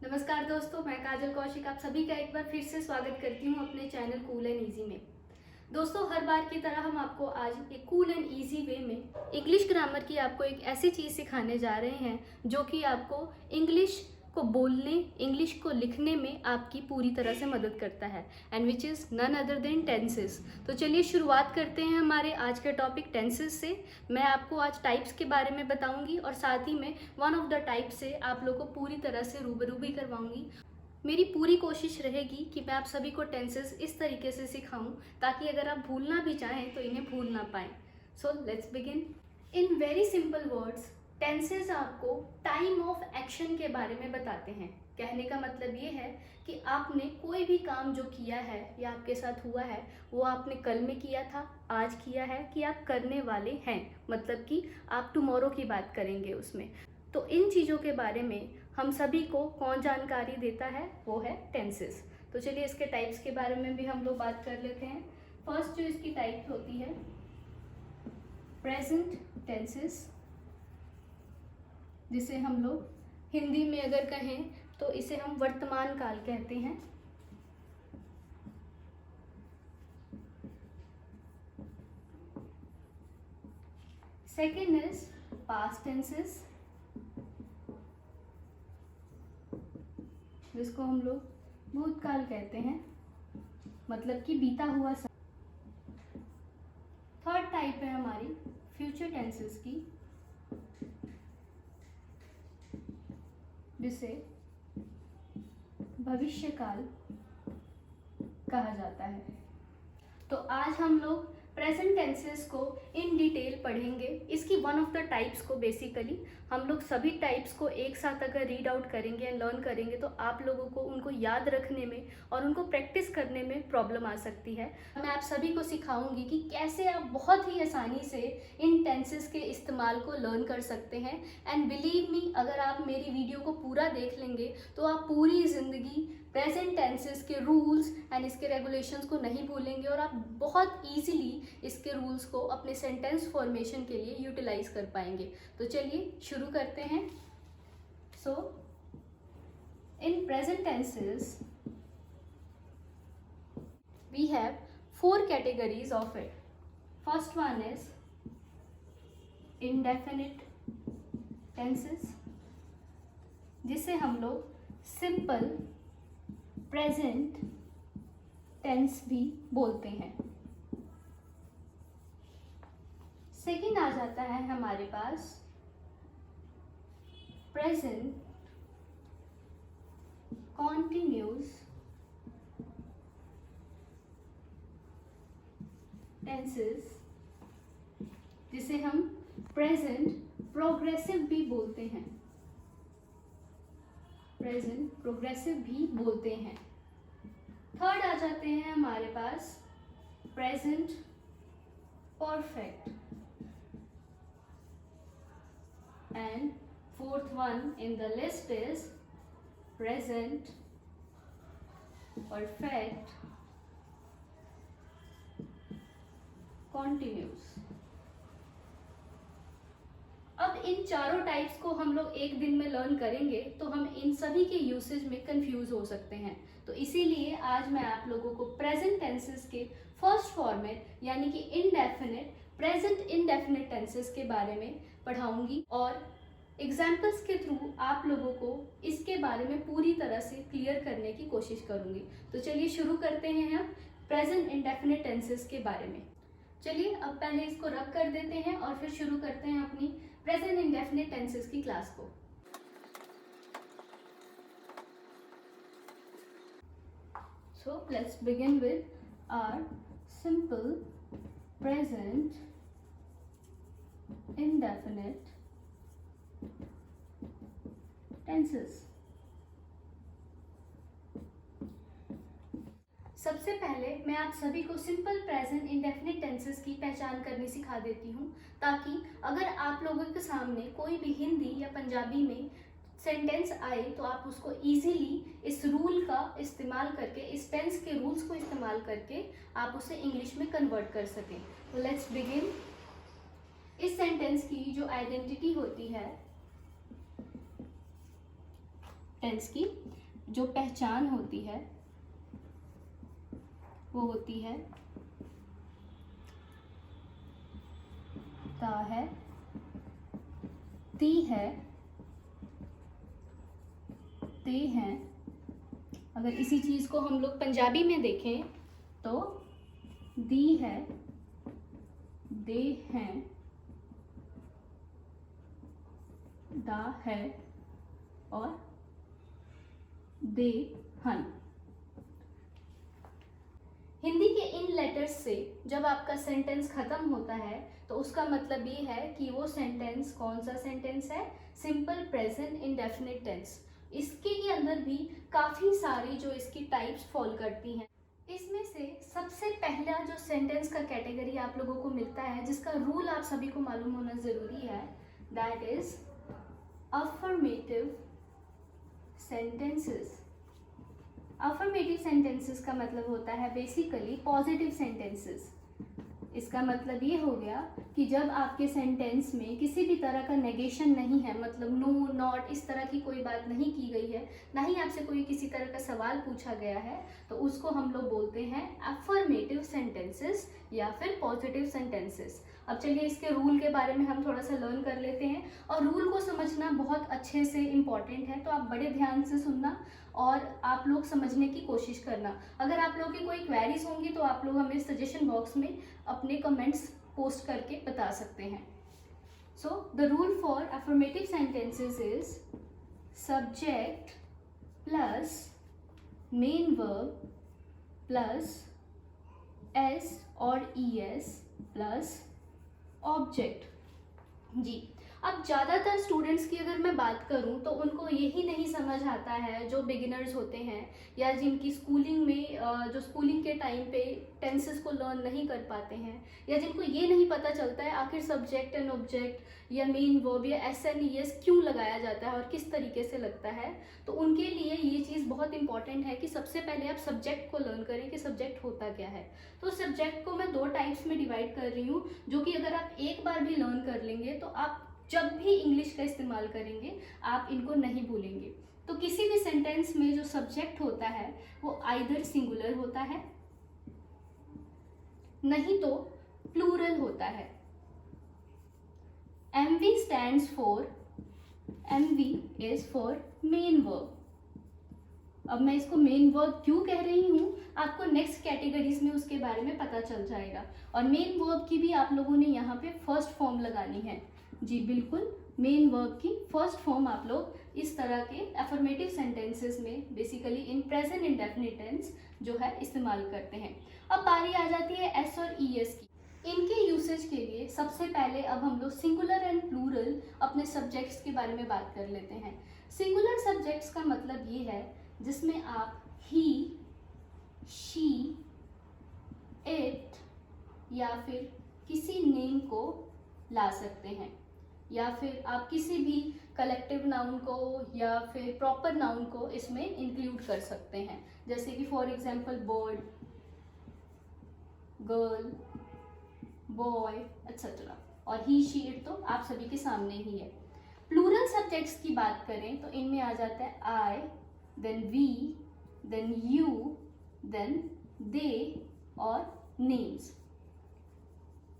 नमस्कार दोस्तों, मैं काजल कौशिक आप सभी का एक बार फिर से स्वागत करती हूँ अपने चैनल कूल एंड इजी में। दोस्तों, हर बार की तरह हम आपको आज एक कूल एंड इजी वे में इंग्लिश ग्रामर की आपको एक ऐसी चीज़ सिखाने जा रहे हैं जो कि आपको इंग्लिश को बोलने, इंग्लिश को लिखने में आपकी पूरी तरह से मदद करता है, and which is none other than tenses. तो चलिए शुरुआत करते हैं हमारे आज के टॉपिक टेंसेस से। मैं आपको आज टाइप्स के बारे में बताऊंगी और साथ ही में वन ऑफ द टाइप से आप लोगों को पूरी तरह से रूबरू भी करवाऊंगी। मेरी पूरी कोशिश रहेगी कि मैं आप सभी को टेंसेस इस तरीके से सिखाऊं ताकि अगर आप भूलना भी चाहें तो इन्हें भूल ना पाएं। So let's begin. In very simple words, tenses आपको टाइम ऑफ एक्शन के बारे में बताते हैं। कहने का मतलब ये है कि आपने कोई भी काम जो किया है या आपके साथ हुआ है वो आपने कल में किया था, आज किया है, कि आप करने वाले हैं, मतलब कि आप टुमारो की बात करेंगे उसमें। तो इन चीज़ों के बारे में हम सभी को कौन जानकारी देता है, वो है टेंसेस। तो चलिए इसके टाइप्स के बारे में भी हम लोग बात कर लेते हैं। फर्स्ट जो इसकी टाइप होती है प्रेजेंट टेंसेस, जिसे हम लोग हिंदी में अगर कहें तो इसे हम वर्तमान काल कहते हैं। सेकेंड इज पास्ट टेंसेस, जिसको हम लोग भूतकाल कहते हैं, मतलब कि बीता हुआ समय। थर्ड टाइप है हमारी फ्यूचर टेंसेस की, जिसे भविष्यकाल कहा जाता है। तो आज हम लोग प्रेजेंट टेंसेस को इन डिटेल पढ़ेंगे। इसकी वन ऑफ द टाइप्स को बेसिकली हम लोग सभी टाइप्स को एक साथ अगर रीड आउट करेंगे एंड लर्न करेंगे तो आप लोगों को उनको याद रखने में और उनको प्रैक्टिस करने में प्रॉब्लम आ सकती है। मैं आप सभी को सिखाऊंगी कि कैसे आप बहुत ही आसानी से इन टेंसेस के इस्तेमाल को लर्न कर सकते हैं। एंड बिलीव मी, अगर आप मेरी वीडियो को पूरा देख लेंगे तो आप पूरी ज़िंदगी प्रेजेंट टेंसेस के रूल्स एंड इसके रेगुलेशंस को नहीं भूलेंगे और आप बहुत ईजिली इसके रूल्स को अपने सेंटेंस फॉर्मेशन के लिए यूटिलाइज कर पाएंगे। तो चलिए शुरू करते हैं। So in present tenses we have 4 categories of it. First one is indefinite tenses, जिसे हम लोग सिंपल प्रेजेंट टेंस भी बोलते हैं। सेकेंड आ जाता है हमारे पास प्रेजेंट कॉन्टिन्यूस टेंसेस, जिसे हम प्रेजेंट प्रोग्रेसिव भी बोलते हैं। प्रेजेंट प्रोग्रेसिव भी बोलते हैं। थर्ड आ जाते हैं हमारे पास present perfect, and fourth one in the list is present perfect continuous. अब इन चारों टाइप्स को हम लोग एक दिन में लर्न करेंगे तो हम इन सभी के यूसेज में कंफ्यूज हो सकते हैं। तो इसीलिए आज मैं आप लोगों को प्रेजेंट टेंसेस के फर्स्ट फॉर्मेट यानी कि इनडेफिनिट, प्रेजेंट इनडेफिनिट टेंसेस के बारे में पढ़ाऊंगी और एग्जाम्पल्स के थ्रू आप लोगों को इसके बारे में पूरी तरह से क्लियर करने की कोशिश करूंगी। तो चलिए शुरू करते हैं हम प्रेजेंट इनडेफिनिट टेंसेस के बारे में। चलिए अब पहले इसको रब कर देते हैं और फिर शुरू करते हैं अपनी प्रेजेंट इंडेफिनिट टेंसेस की क्लास को। So let's begin with our simple present indefinite tenses. सबसे पहले मैं आप सभी को सिंपल प्रेजेंट इंडेफिनिट टेंसेस की पहचान करनी सिखा देती हूँ, ताकि अगर आप लोगों के सामने कोई भी हिंदी या पंजाबी में सेंटेंस आए तो आप उसको इजीली इस रूल का इस्तेमाल करके, इस टेंस के रूल्स को इस्तेमाल करके आप उसे इंग्लिश में कन्वर्ट कर सकें। तो लेट्स बिगिन। इस सेंटेंस की जो आइडेंटिटी होती है टेंस की जो पहचान होती है वो होती है ता है, ती है, ते हैं। अगर इसी चीज़ को हम लोग पंजाबी में देखें तो दी है, दे हैं, दा है और दे हन। हिंदी के इन लेटर्स से जब आपका सेंटेंस खत्म होता है तो उसका मतलब ये है कि वो सेंटेंस कौन सा सेंटेंस है, सिंपल प्रेजेंट इंडेफिनिट टेंस। इसके ही अंदर भी काफ़ी सारी जो इसकी टाइप्स फॉल करती हैं। इसमें से सबसे पहला जो सेंटेंस का कैटेगरी आप लोगों को मिलता है, जिसका रूल आप सभी को मालूम होना ज़रूरी है, that is affirmative sentences. Affirmative sentences का मतलब होता है बेसिकली पॉजिटिव सेंटेंसेस। इसका मतलब ये हो गया कि जब आपके सेंटेंस में किसी भी तरह का नेगेशन नहीं है, मतलब नो, नॉट, इस तरह की कोई बात नहीं की गई है, ना ही आपसे कोई किसी तरह का सवाल पूछा गया है, तो उसको हम लोग बोलते हैं अफर्मेटिव सेंटेंसेस या फिर पॉजिटिव सेंटेंसेस। अब चलिए इसके रूल के बारे में हम थोड़ा सा लर्न कर लेते हैं, और रूल को समझना बहुत अच्छे से इम्पॉर्टेंट है, तो आप बड़े ध्यान से सुनना और आप लोग समझने की कोशिश करना। अगर आप लोगों की कोई क्वेरीज होंगी तो आप लोग हमें सजेशन बॉक्स में अपने कमेंट्स पोस्ट करके बता सकते हैं। So the rule for affirmative sentences is subject plus main verb plus S और ईएस प्लस ऑब्जेक्ट। जी, अब ज़्यादातर स्टूडेंट्स की अगर मैं बात करूं तो उनको यही नहीं समझ आता है, जो बिगिनर्स होते हैं या जिनकी स्कूलिंग में जो स्कूलिंग के टाइम पे टेंसेस को लर्न नहीं कर पाते हैं, या जिनको ये नहीं पता चलता है आखिर सब्जेक्ट एंड ऑब्जेक्ट या मेन वर्ब या एस एंड ईएस क्यों लगाया जाता है और किस तरीके से लगता है। तो उनके लिए ये चीज़ बहुत इंपॉर्टेंट है कि सबसे पहले आप सब्जेक्ट को लर्न करें कि सब्जेक्ट होता क्या है। तो सब्जेक्ट को मैं 2 टाइप्स में डिवाइड कर रही हूँ, जो कि अगर आप एक बार भी लर्न कर लेंगे तो आप जब भी इंग्लिश का इस्तेमाल करेंगे आप इनको नहीं भूलेंगे। तो किसी भी सेंटेंस में जो सब्जेक्ट होता है वो आइदर सिंगुलर होता है, नहीं तो प्लूरल होता है। MV stands for, MV is for main verb. अब मैं इसको मेन वर्ब क्यों कह रही हूँ आपको नेक्स्ट कैटेगरीज में उसके बारे में पता चल जाएगा। और मेन वर्ब की भी आप लोगों ने यहाँ पे फर्स्ट फॉर्म लगानी है। जी बिल्कुल, मेन वर्ब की फर्स्ट फॉर्म आप लोग इस तरह के अफर्मेटिव सेंटेंसेस में basically in present indefinite tense जो है इस्तेमाल करते हैं। अब बारी आ जाती है एस और ईएस की। इनके यूसेज के लिए सबसे पहले अब हम लोग सिंगुलर एंड प्लूरल अपने सब्जेक्ट्स के बारे में बात कर लेते हैं। सिंगुलर सब्जेक्ट्स का मतलब ये है जिसमें आप ही, शी, इट या फिर किसी नेम को ला सकते हैं, या फिर आप किसी भी कलेक्टिव नाउन को या फिर प्रॉपर नाउन को इसमें इंक्लूड कर सकते हैं, जैसे कि for example bird, girl, boy etcetera. और ही, शी, इट तो आप सभी के सामने ही है। प्लूरल सब्जेक्ट्स की बात करें तो इनमें आ जाता है I, then we, then you, then they और नेम्स।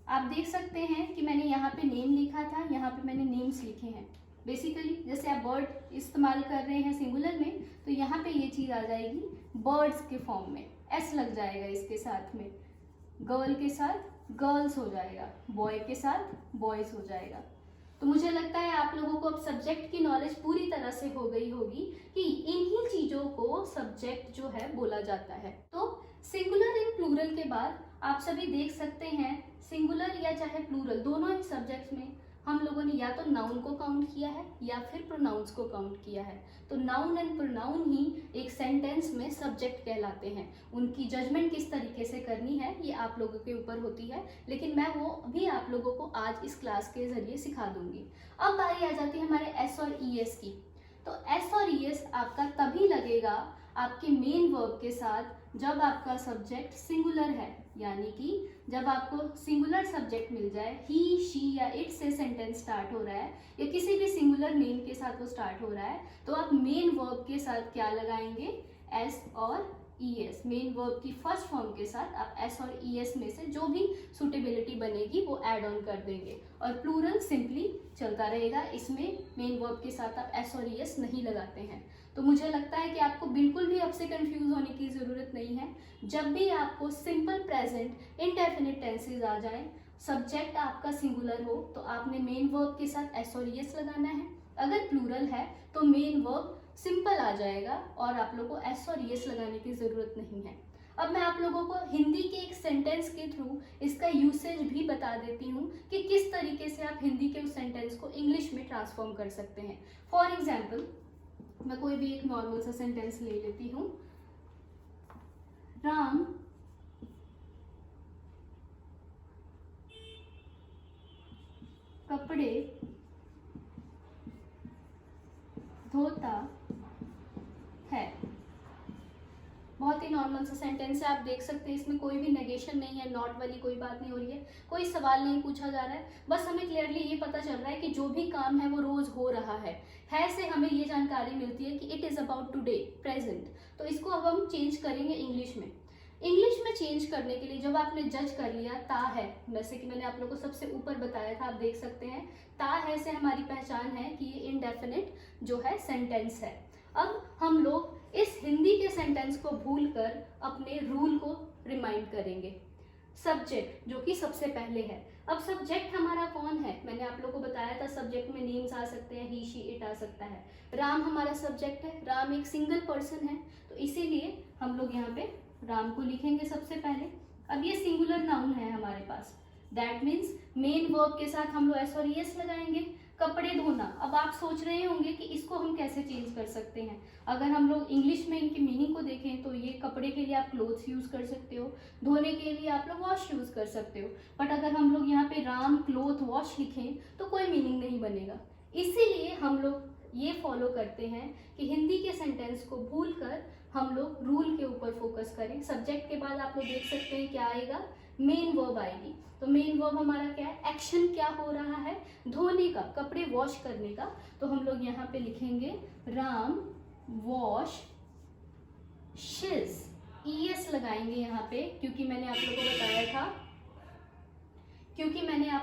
आप देख सकते हैं कि मैंने यहाँ पे नेम लिखा था, यहाँ पे मैंने नेम्स लिखे हैं। बेसिकली जैसे आप बर्ड इस्तेमाल कर रहे हैं सिंगुलर में, तो यहाँ पे ये चीज़ आ जाएगी बर्ड्स के फॉर्म में, एस लग जाएगा इसके साथ में, गर्ल के साथ गर्ल्स हो जाएगा, बॉय के साथ बॉयज़ हो जाएगा। तो मुझे लगता है आप लोगों को अब सब्जेक्ट की नॉलेज पूरी तरह से हो गई होगी कि इन्हीं चीज़ों को सब्जेक्ट जो है बोला जाता है। तो सिंगुलर एंड प्लूरल के बाद आप सभी देख सकते हैं सिंगुलर या चाहे प्लूरल दोनों ही सब्जेक्ट्स में हम लोगों ने या तो नाउन को काउंट किया है या फिर प्रोनाउंस को काउंट किया है। तो नाउन एंड प्रोनाउन ही एक सेंटेंस में सब्जेक्ट कहलाते हैं। उनकी जजमेंट किस तरीके से करनी है ये आप लोगों के ऊपर होती है, लेकिन मैं वो भी आप लोगों को आज इस क्लास के जरिए सिखा दूंगी। अब बारी आ जाती है हमारे एस और ईएस की। तो एस और ईएस आपका तभी लगेगा आपके मेन वर्ब के साथ जब आपका सब्जेक्ट सिंगुलर है, यानी कि जब आपको सिंगुलर सब्जेक्ट मिल जाए, ही, शी या इट से सेंटेंस स्टार्ट हो रहा है या किसी भी सिंगुलर नेम के साथ वो स्टार्ट हो रहा है, तो आप मेन वर्ब के साथ क्या लगाएंगे, एस और ई एस। मेन वर्ब की फर्स्ट फॉर्म के साथ आप एस और ई एस में से जो भी सुटेबिलिटी बनेगी वो ऐड ऑन कर देंगे और प्लूरल सिंपली चलता रहेगा। इसमें मेन वर्ब के साथ आप एस और ई एस नहीं लगाते हैं। तो मुझे लगता है कि आपको बिल्कुल भी अब से कंफ्यूज होने की ज़रूरत नहीं है। जब भी आपको सिंपल प्रेजेंट इनडेफिनिट टेंसेज आ जाए, सब्जेक्ट आपका सिंगुलर हो, तो आपने मेन वर्ब के साथ एस और ई एस लगाना है। अगर प्लूरल है तो मेन वर्ब सिंपल आ जाएगा और आप लोगों को एस और ई एस लगाने की ज़रूरत नहीं है। अब मैं आप लोगों को हिंदी के एक सेंटेंस के थ्रू इसका यूसेज भी बता देती हूँ कि किस तरीके से आप हिंदी के उस सेंटेंस को इंग्लिश में ट्रांसफॉर्म कर सकते हैं। फॉर एग्जाम्पल, मैं कोई भी एक नॉर्मल सा सेंटेंस ले लेती हूँ। राम कपड़े धोता है। बहुत ही नॉर्मल सा सेंटेंस है, आप देख सकते हैं इसमें कोई भी नेगेशन नहीं है, नॉट वाली कोई बात नहीं हो रही है, कोई सवाल नहीं पूछा जा रहा है। बस हमें क्लियरली ये पता चल रहा है कि जो भी काम है वो रोज हो रहा है से हमें ये जानकारी मिलती है कि it is about today, present. तो इसको अब हम चेंज करेंगे इंग्लिश में। इंग्लिश में चेंज करने के लिए जब आपने जज कर लिया ता है, जैसे कि मैंने आप लोगों को सबसे ऊपर बताया था, आप देख सकते हैं ता है से हमारी पहचान है कि ये इनडेफिनिट जो है सेंटेंस है। अब हम लोग इस हिंदी के सेंटेंस को भूलकर अपने रूल को रिमाइंड करेंगे। सब्जेक्ट जो कि सबसे पहले है। अब सब्जेक्ट हमारा कौन है, मैंने आप लोगों को बताया था सब्जेक्ट में नेम्स आ सकते हैं, ही, शी, इट आ सकता है। राम हमारा सब्जेक्ट है, राम एक सिंगल पर्सन है, तो इसीलिए हम लोग यहाँ पे राम को लिखेंगे सबसे पहले। अब ये सिंगुलर नाउन है हमारे पास, दैट मीन्स मेन वर्ब के साथ हम लोग एस और एस लगाएंगे। कपड़े धोना, अब आप सोच रहे होंगे कि इसको हम कैसे चेंज कर सकते हैं। अगर हम लोग इंग्लिश में इनकी मीनिंग को देखें तो ये कपड़े के लिए आप क्लोथ्स यूज कर सकते हो, धोने के लिए आप लोग वॉश यूज कर सकते हो। बट अगर हम लोग यहाँ पे राम क्लोथ वॉश लिखें तो कोई मीनिंग नहीं बनेगा। इसीलिए हम लोग ये फॉलो करते हैं कि हिंदी के सेंटेंस को भूलकर हम लोग रूल के ऊपर फोकस करें। सब्जेक्ट के बाद आप लोग देख सकते हैं क्या आएगा, मेन वर्ब आएगी। तो मेन वर्ब हमारा क्या है, एक्शन क्या हो रहा है, धोने का, कपड़े वॉश करने का। तो हम लोग यहाँ पे लिखेंगे राम वॉश शिज, ईएस लगाएंगे यहाँ पे, क्योंकि मैंने आप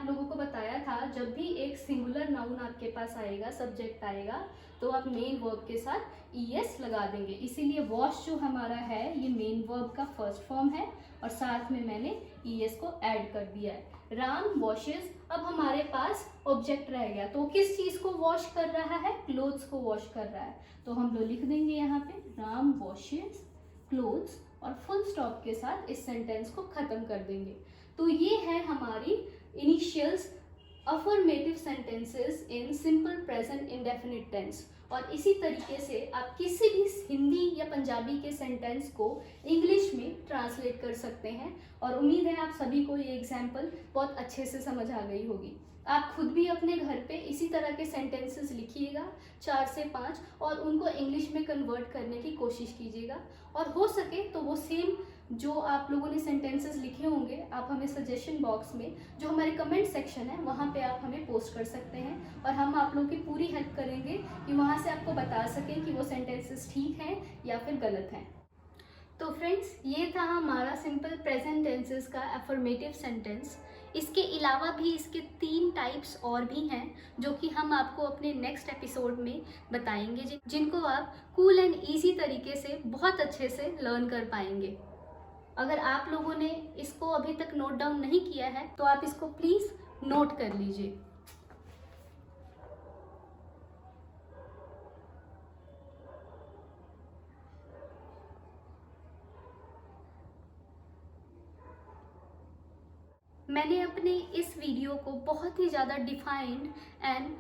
लोगों को बताया था जब भी एक सिंगुलर नाउन आपके पास आएगा, सब्जेक्ट आएगा, तो आप मेन वर्ब के साथ ईएस लगा देंगे। इसीलिए वॉश जो हमारा है ये मेन वर्ब का फर्स्ट फॉर्म है और साथ में मैंने ईएस को ऐड कर दिया है। राम वॉशेस, अब हमारे पास ऑब्जेक्ट रह गया, तो किस चीज को वॉश कर रहा है, क्लोथ्स को वॉश कर रहा है। तो हम लोग लिख देंगे यहाँ पे राम वॉशेस क्लोथ्स और फुल स्टॉप के साथ इस सेंटेंस को खत्म कर देंगे। तो ये है हमारी initials affirmative sentences in simple present indefinite tense. और इसी तरीके से आप किसी भी हिंदी या पंजाबी के सेंटेंस को इंग्लिश में ट्रांसलेट कर सकते हैं। और उम्मीद है आप सभी को ये एग्जाम्पल बहुत अच्छे से समझ आ गई होगी। आप खुद भी अपने घर पे इसी तरह के सेंटेंसेस लिखिएगा 4 से 5 और उनको इंग्लिश में कन्वर्ट करने की कोशिश कीजिएगा। और हो सके तो वो सेम जो आप लोगों ने सेंटेंसेस लिखे होंगे आप हमें सजेशन बॉक्स में, जो हमारे कमेंट सेक्शन है, वहाँ पे आप हमें पोस्ट कर सकते हैं और हम आप लोगों की पूरी हेल्प करेंगे कि वहाँ से आपको बता सकें कि वो सेंटेंसेस ठीक हैं या फिर गलत हैं। तो फ्रेंड्स, ये था हमारा सिंपल प्रेजेंट टेंसेस का अफर्मेटिव सेंटेंस। इसके अलावा भी इसके 3 टाइप्स और भी हैं जो कि हम आपको अपने नेक्स्ट एपिसोड में बताएंगे, जिनको आप कूल एंड ईजी तरीके से बहुत अच्छे से लर्न कर पाएंगे। अगर आप लोगों ने इसको अभी तक नोट डाउन नहीं किया है तो आप इसको प्लीज़ नोट कर लीजिए। मैंने अपने इस वीडियो को बहुत ही ज़्यादा defined and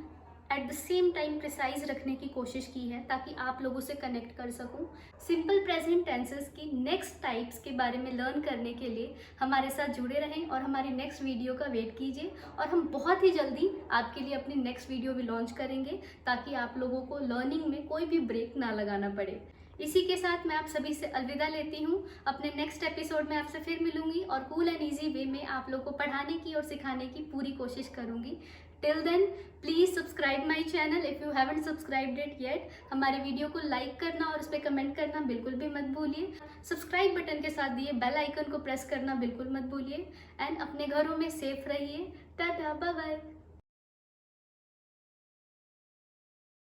at the same time precise रखने की कोशिश की है ताकि आप लोगों से कनेक्ट कर सकूं। सिंपल प्रेजेंट टेंसेस की नेक्स्ट टाइप्स के बारे में लर्न करने के लिए हमारे साथ जुड़े रहें और हमारी नेक्स्ट वीडियो का वेट कीजिए। और हम बहुत ही जल्दी आपके लिए अपनी नेक्स्ट वीडियो भी लॉन्च करेंगे ताकि आप लोगों को लर्निंग में कोई भी ब्रेक ना लगाना पड़े। इसी के साथ मैं आप सभी से अलविदा लेती हूँ। अपने नेक्स्ट एपिसोड में आपसे फिर मिलूंगी और कूल एंड ईजी वे में आप लोग को पढ़ाने की और सिखाने की पूरी कोशिश करूंगी। Till then please subscribe my channel if you haven't subscribed it yet. हमारे वीडियो को लाइक करना और उस पर कमेंट करना बिल्कुल भी मत भूलिए। सब्सक्राइब बटन के साथ दिए बेल आइकन को प्रेस करना बिल्कुल मत भूलिए। एंड अपने घरों में सेफ रहिए। Tata, bye bye.